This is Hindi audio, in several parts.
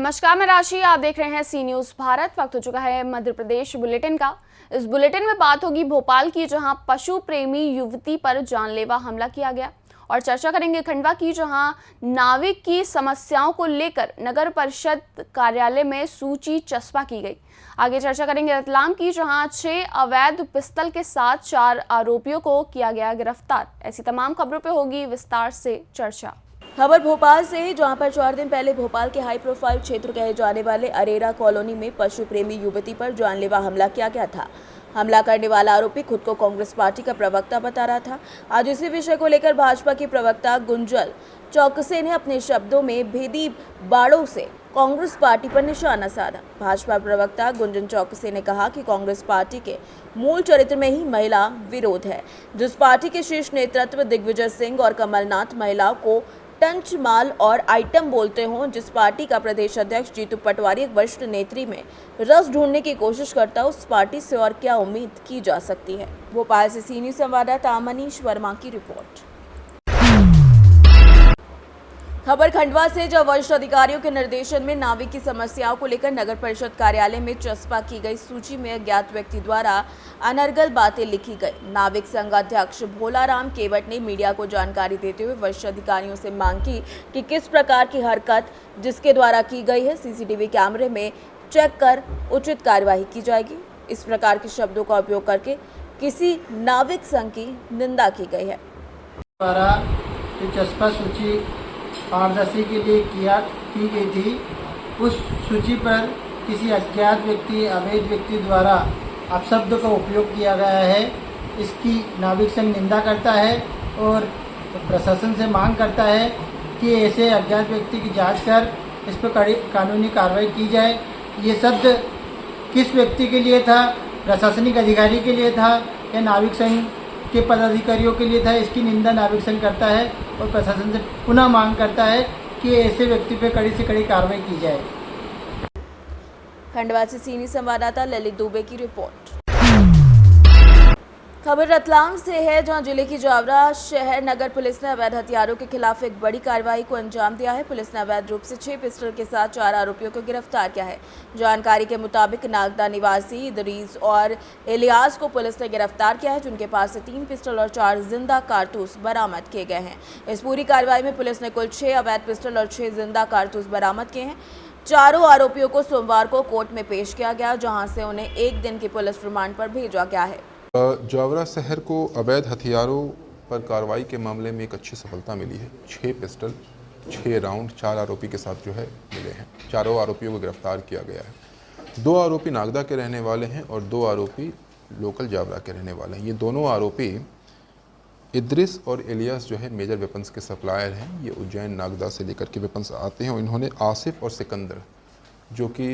नमस्कार, मैं राशि। आप देख रहे हैं सी न्यूज़ भारत। वक्त हो चुका है मध्य प्रदेश बुलेटिन का। इस बुलेटिन में बात होगी भोपाल की, जहां पशु प्रेमी युवती पर जानलेवा हमला किया गया, और चर्चा करेंगे खंडवा की, जहां नाविक की समस्याओं को लेकर नगर परिषद कार्यालय में सूची चस्पा की गई। आगे चर्चा करेंगे रतलाम की, जहां 6 अवैध पिस्टल के साथ 4 आरोपियों को किया गया गिरफ्तार। ऐसी तमाम खबरों पर होगी विस्तार से चर्चा। खबर भोपाल से है, जहां पर 4 दिन पहले भोपाल के हाई प्रोफाइल क्षेत्र कहे जाने वाले अरेरा कॉलोनी में पशु प्रेमी युवती पर जानलेवा हमला किया गया था। हमला करने वाला आरोपी खुद को कांग्रेस पार्टी का प्रवक्ता बता रहा था। आज इसी विषय को लेकर भाजपा के प्रवक्ता गुंजन चौकसे ने अपने शब्दों में भेदी बाड़ों से कांग्रेस पार्टी पर निशाना साधा। भाजपा प्रवक्ता गुंजन चौकसे ने कहा कि कांग्रेस पार्टी के मूल चरित्र में ही महिला विरोध है। जिस पार्टी के शीर्ष नेतृत्व दिग्विजय सिंह और कमलनाथ महिलाओं को टंच माल और आइटम बोलते हों, जिस पार्टी का प्रदेश अध्यक्ष जीतू पटवारी एक वरिष्ठ नेत्री में रस ढूंढने की कोशिश करता, उस पार्टी से और क्या उम्मीद की जा सकती है। भोपाल से सी न्यूज़ संवाददाता मनीष वर्मा की रिपोर्ट। खबर खंडवा से, जब वरिष्ठ अधिकारियों के निर्देशन में नाविक की समस्याओं को लेकर नगर परिषद कार्यालय में चस्पा की गई सूची में अज्ञात व्यक्ति द्वारा अनर्गल बातें लिखी गई। नाविक संघ अध्यक्ष भोलाराम केवट ने मीडिया को जानकारी देते हुए वरिष्ठ अधिकारियों से मांग की कि किस प्रकार की हरकत जिसके द्वारा की गई है, सीसीटीवी कैमरे में चेक कर उचित कार्यवाही की जाएगी। इस प्रकार के शब्दों का उपयोग करके किसी नाविक संघ की निंदा की गई है। चस्पा सूची पारदर्शी के लिए की गई थी। उस सूची पर किसी अज्ञात व्यक्ति, अवैध व्यक्ति द्वारा अपशब्द का उपयोग किया गया है। इसकी नाविक संघ निंदा करता है और प्रशासन से मांग करता है कि ऐसे अज्ञात व्यक्ति की जांच कर इस पर कड़ी कानूनी कार्रवाई की जाए। ये शब्द किस व्यक्ति के लिए था? प्रशासनिक अधिकारी के लिए था या नाविक संघ के पदाधिकारियों के लिए था? इसकी निंदा नाविक संघ करता है और प्रशासन से पुनः मांग करता है कि ऐसे व्यक्ति पर कड़ी से कड़ी कार्रवाई की जाए। खंडवा से सीनियर संवाददाता ललित दुबे की रिपोर्ट। खबर रतलाम से है, जहां जिले की जावरा शहर नगर पुलिस ने अवैध हथियारों के खिलाफ एक बड़ी कार्रवाई को अंजाम दिया है। पुलिस ने अवैध रूप से 6 पिस्टल के साथ 4 आरोपियों को गिरफ्तार किया है। जानकारी के मुताबिक नागदा निवासी इदरीस और इलियास को पुलिस ने गिरफ्तार किया है, जिनके पास से 3 पिस्टल और 4 जिंदा कारतूस बरामद किए गए हैं। इस पूरी कार्रवाई में पुलिस ने कुल 6 अवैध पिस्टल और 6 जिंदा कारतूस बरामद किए हैं। चारों आरोपियों को सोमवार को कोर्ट में पेश किया गया, जहां से उन्हें 1 दिन की पुलिस रिमांड पर भेजा गया है। जावरा शहर को अवैध हथियारों पर कार्रवाई के मामले में एक अच्छी सफलता मिली है। 6 पिस्टल, 6 राउंड 4 आरोपी के साथ जो है मिले हैं। चारों आरोपियों को गिरफ्तार किया गया है। 2 आरोपी नागदा के रहने वाले हैं और 2 आरोपी लोकल जावरा के रहने वाले हैं। ये दोनों आरोपी इद्रिस और इलियास जो है मेजर वेपन्स के सप्लायर हैं। ये उज्जैन नागदा से लेकर के वेपन्स आते हैं और इन्होंने आसिफ और सिकंदर जो कि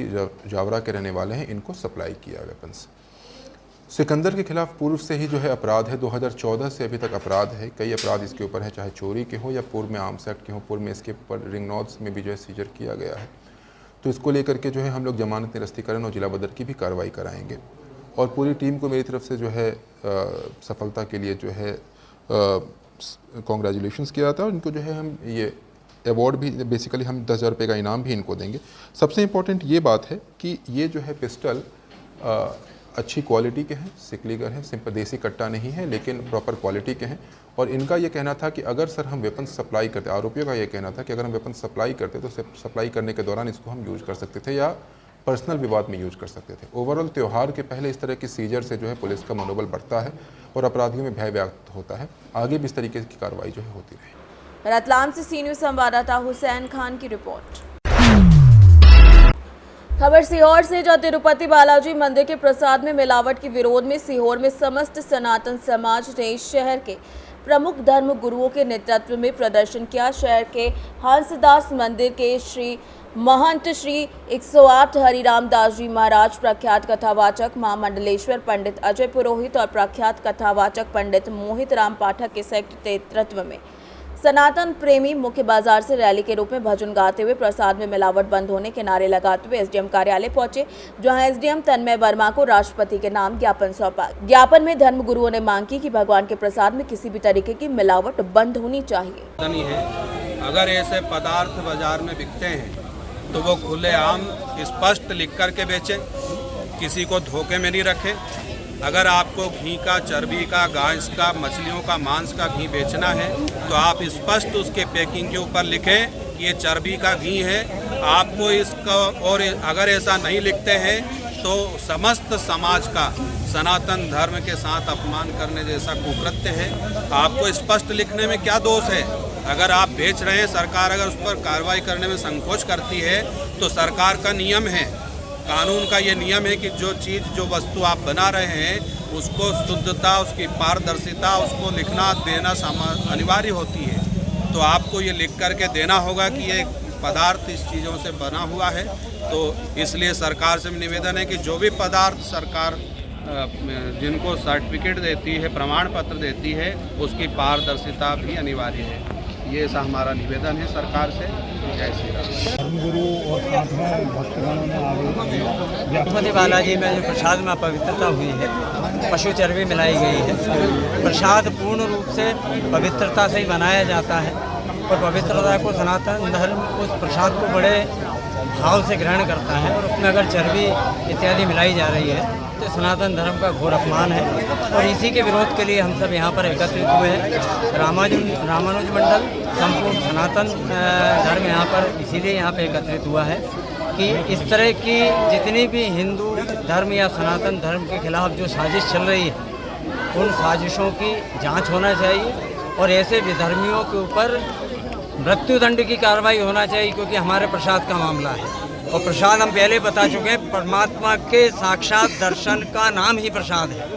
जावरा के रहने वाले हैं, इनको सप्लाई किया वेपन्स। सिकंदर के खिलाफ पूर्व से ही जो है अपराध है, 2014 से अभी तक अपराध है। कई अपराध इसके ऊपर है, चाहे चोरी के हो या पूर्व में आर्म्स एक्ट के हो। पूर्व में इसके ऊपर रिंग नॉट्स में भी जो है सीजर किया गया है। तो इसको लेकर के जो है हम लोग जमानत निरस्तीकरण और जिला बदर की भी कार्रवाई कराएंगे। और पूरी टीम को मेरी तरफ से जो है सफलता के लिए जो है कॉन्ग्रेचुलेशंस किया था। और इनको जो है हम ये अवार्ड भी बेसिकली हम 10,000 रुपये का इनाम भी इनको देंगे। सबसे इम्पोर्टेंट ये बात है कि ये जो है पिस्टल अच्छी क्वालिटी के हैं, सिकलीगर हैं, सिंपल देसी कट्टा नहीं है, लेकिन प्रॉपर क्वालिटी के हैं। और इनका ये कहना था कि अगर सर हम वेपन सप्लाई करते, आरोपियों का ये कहना था कि अगर हम वेपन सप्लाई करते तो सप्लाई करने के दौरान इसको हम यूज कर सकते थे या पर्सनल विवाद में यूज कर सकते थे। ओवरऑल त्यौहार के पहले इस तरह की सीजर से जो है पुलिस का मनोबल बढ़ता है और अपराधियों में भय व्याप्त होता है। आगे भी इस तरीके की कार्रवाई जो है होती रहे। रतलाम से सी न्यूज़ संवाददाता हुसैन खान की रिपोर्ट। खबर सीहोर से, जहां तिरुपति बालाजी मंदिर के प्रसाद में मिलावट के विरोध में सीहोर में समस्त सनातन समाज ने शहर के प्रमुख धर्म गुरुओं के नेतृत्व में प्रदर्शन किया। शहर के हंसदास मंदिर के श्री महंत श्री 108 हरिराम दास जी महाराज, प्रख्यात कथावाचक महामंडलेश्वर पंडित अजय पुरोहित और प्रख्यात कथावाचक पंडित मोहित राम पाठक के संयुक्त नेतृत्व में सनातन प्रेमी मुख्य बाजार से रैली के रूप में भजन गाते हुए प्रसाद में मिलावट बंद होने के नारे लगाते हुए एसडीएम कार्यालय पहुंचे, जहां एसडीएम तन्मय वर्मा को राष्ट्रपति के नाम ज्ञापन सौंपा। ज्ञापन में धर्म गुरुओं ने मांग की कि भगवान के प्रसाद में किसी भी तरीके की मिलावट बंद होनी चाहिए। अगर ऐसे पदार्थ बाजार में बिकते हैं तो वो खुलेआम स्पष्ट लिख कर के बेचें, किसी को धोखे में नहीं रखें। अगर आपको घी का, चर्बी का, घास का, मछलियों का, मांस का घी बेचना है तो आप स्पष्ट उसके पैकिंग के ऊपर लिखें कि ये चर्बी का घी है। आपको इसका, और अगर ऐसा नहीं लिखते हैं तो समस्त समाज का सनातन धर्म के साथ अपमान करने जैसा कुकृत्य है। आपको स्पष्ट लिखने में क्या दोष है? अगर आप बेच रहे हैं, सरकार अगर उस पर कार्रवाई करने में संकोच करती है तो सरकार का नियम है, कानून का ये नियम है कि जो चीज़, जो वस्तु आप बना रहे हैं उसको शुद्धता, उसकी पारदर्शिता, उसको लिखना देना अनिवार्य होती है। तो आपको ये लिख करके देना होगा कि ये पदार्थ इस चीज़ों से बना हुआ है। तो इसलिए सरकार से निवेदन है कि जो भी पदार्थ सरकार जिनको सर्टिफिकेट देती है, प्रमाण पत्र देती है, उसकी पारदर्शिता भी अनिवार्य है। ये ऐसा हमारा निवेदन है सरकार से। जय श्री राम। धर्मगुरु और साथ में भक्तगणों ने आगे तिरुपति बालाजी में जो प्रसाद में अपवित्रता हुई है, पशु चर्बी मिलाई गई है। प्रसाद पूर्ण रूप से पवित्रता से ही बनाया जाता है और पवित्रता को सनातन धर्म उस प्रसाद को बड़े भाव से ग्रहण करता है और उसमें अगर चर्बी इत्यादि मिलाई जा रही है तो सनातन धर्म का घोर अपमान है। और इसी के विरोध के लिए हम सब यहाँ पर एकत्रित हुए हैं। रामानुज मंडल संपूर्ण सनातन धर्म यहाँ पर इसीलिए यहाँ पर एकत्रित हुआ है कि इस तरह की जितनी भी हिंदू धर्म या सनातन धर्म के खिलाफ जो साजिश चल रही है उन साजिशों की जांच होना चाहिए और ऐसे विधर्मियों के ऊपर मृत्युदंड की कार्रवाई होना चाहिए, क्योंकि हमारे प्रसाद का मामला है। और प्रसाद हम पहले बता चुके हैं, परमात्मा के साक्षात दर्शन का नाम ही प्रसाद है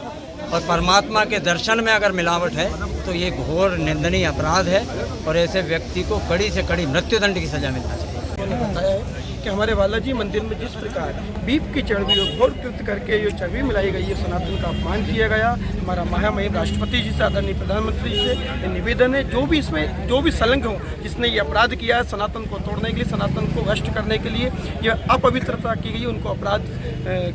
और परमात्मा के दर्शन में अगर मिलावट है तो ये घोर निंदनीय अपराध है और ऐसे व्यक्ति को कड़ी से कड़ी मृत्युदंड की सजा मिलना चाहिए। उन्होंने बताया है कि हमारे बालाजी मंदिर में जिस प्रकार बीफ की चर्बी और घोर कृत्य करके जो चर्बी मिलाई गई है, सनातन का अपमान किया गया। हमारा महामहिम राष्ट्रपति जी से, आदरणीय प्रधानमंत्री जी से निवेदन है, जो भी इसमें जो भी संलग्न हो, जिसने ये अपराध किया है सनातन को तोड़ने के लिए, सनातन को भ्रष्ट करने के लिए, यह अपवित्रता की गई, उनको अपराध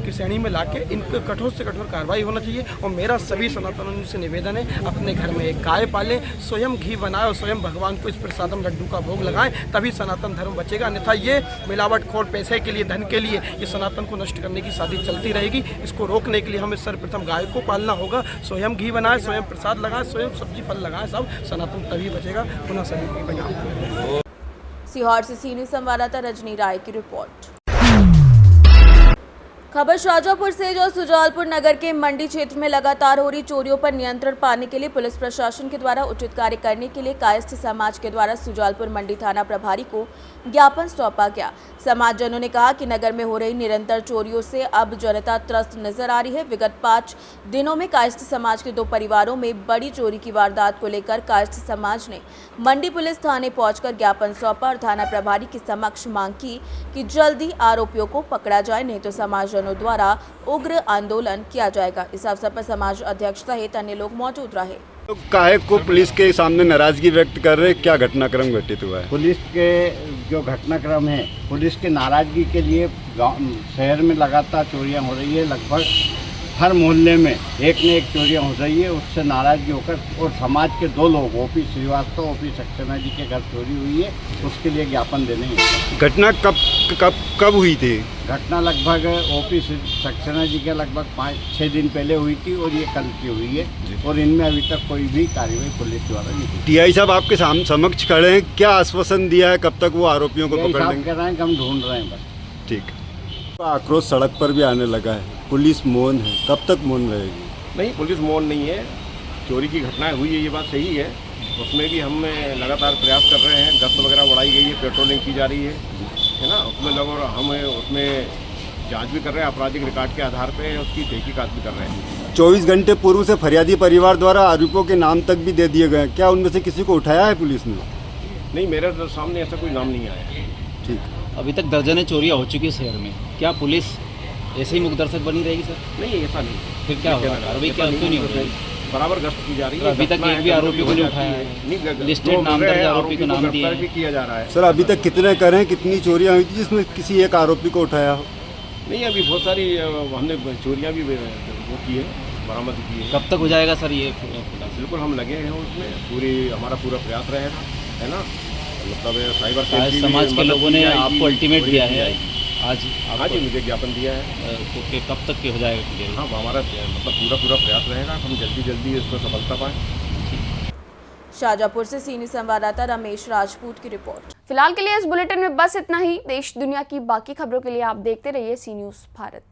की श्रेणी में लाके इनको कठोर से कठोर कार्रवाई होना चाहिए। और मेरा सभी सनातन से निवेदन है, अपने घर में एक गाय पालें, स्वयं घी बनाएं और स्वयं भगवान को इस प्रसादम लड्डू का भोग लगाएं, तभी सनातन धर्म बचेगा। अन्यथा ये मिलावटखोर पैसे के लिए, धन के लिए ये सनातन को नष्ट करने की साजिश चलती रहेगी। इसको रोकने के लिए हमें सर्वप्रथम गाय को पालना होगा, स्वयं घी बनाएं, स्वयं प्रसाद लगाएं, स्वयं सब्जी फल लगाएं, सब सनातन तभी बचेगा। पुनः सभी को प्रणाम। सीहोर से सीनियर संवाददाता रजनी राय की रिपोर्ट। खबर शाजापुर से, जो सुजालपुर नगर के मंडी क्षेत्र में लगातार हो रही चोरियों पर नियंत्रण पाने के लिए पुलिस प्रशासन के द्वारा उचित कार्य करने के लिए कायस्थ समाज के द्वारा सुजालपुर मंडी थाना प्रभारी को ज्ञापन सौंपा गया। समाजजनों ने कहा कि नगर में हो रही निरंतर चोरियों से अब जनता त्रस्त नजर आ रही है। विगत 5 दिनों में कायस्थ समाज के 2 परिवारों में बड़ी चोरी की वारदात को लेकर कायस्थ समाज ने मंडी पुलिस थाने पहुंचकर ज्ञापन सौंपा और थाना प्रभारी के समक्ष मांग की कि जल्दी आरोपियों को पकड़ा जाए, नहीं तो समाजजनों द्वारा उग्र आंदोलन किया जाएगा। इस अवसर पर समाज अध्यक्ष सहित अन्य लोग मौजूद रहे। तो काहे को पुलिस के सामने नाराजगी व्यक्त कर रहे, क्या घटनाक्रम घटित हुआ है? पुलिस के जो घटनाक्रम है, पुलिस के नाराजगी के लिए शहर में लगातार चोरियां हो रही है। लगभग हर मोहल्ले में एक न एक चोरियां हो रही है। उससे नाराजगी होकर और समाज के 2 लोग, ओपी श्रीवास्तव, ओपी सक्सेना जी के घर चोरी हुई है, उसके लिए ज्ञापन देने हैं। घटना कब हुई थी? घटना लगभग ओपी सक्सेना जी के लगभग 5-6 दिन पहले हुई थी और ये कल की हुई है और इनमें अभी तक कोई भी कार्रवाई पुलिस द्वारा नहीं की। टीआई साहब आपके समक्ष खड़े हैं, क्या आश्वासन दिया है, कब तक वो आरोपियों को पकड़ लेंगे? कह रहे हैं कि हम ढूंढ रहे हैं बस। ठीक। आक्रोश सड़क पर भी आने लगा है, पुलिस मौन है, कब तक मौन रहेगी? नहीं, पुलिस मौन नहीं है। चोरी की घटनाएं हुई है, ये बात सही है। उसमें भी हम लगातार प्रयास कर रहे हैं, गश्त वगैरह बढ़ाई गई है, पेट्रोलिंग की जा रही है ना। उसमें लोग हम उसमें जांच भी कर रहे हैं, आपराधिक रिकॉर्ड के आधार पे उसकी तहकीकात भी कर रहे हैं। 24 घंटे पूर्व से फरियादी परिवार द्वारा आरोपियों के नाम तक भी दे दिए गए, क्या उनमें से किसी को उठाया है पुलिस ने? नहीं, मेरे सामने ऐसा कोई नाम नहीं आया। ठीक। अभी तक दर्जनें चोरियां हो चुकी है शहर में, क्या पुलिस ऐसे ही मुकदर्शक बनी रहेगी सर? नहीं, ऐसा नहीं। फिर क्या होगा? कार्रवाई क्या क्यों नहीं हो रही? बराबर गश्त की जा रही है। अभी तक एक भी आरोपी को नहीं उठाया है, लिस्टेड नामजद आरोपी को नाम दिया भी किया जा रहा है। सर अभी तक कितने करें, कितनी चोरियां हुई थी जिसमें किसी एक आरोपी को उठाया हो? नहीं, अभी बहुत सारी हमने चोरियां भी वो की है, बरामद की है। कब तक हो जाएगा सर ये? बिल्कुल हम लगे हैं उसमें, हमारा पूरा प्रयास रहेगा, है ना। मतलब साइबर आज सेफ्टी समाज के लोगों ने आपको अल्टीमेट दिया है आज हाँ जी, मुझे ज्ञापन दिया है। तो कब तक के हो जाएगा क्लियर? हाँ, हमारा मतलब पूरा प्रयास रहेगा, हम जल्दी इसमें सफलता पाएँ। शाहजहाँपुर से सीनियर संवाददाता रमेश राजपूत की रिपोर्ट। फिलहाल के लिए इस बुलेटिन में बस इतना ही। देश दुनिया की बाकी खबरों के लिए आप देखते रहिए सी न्यूज़ भारत।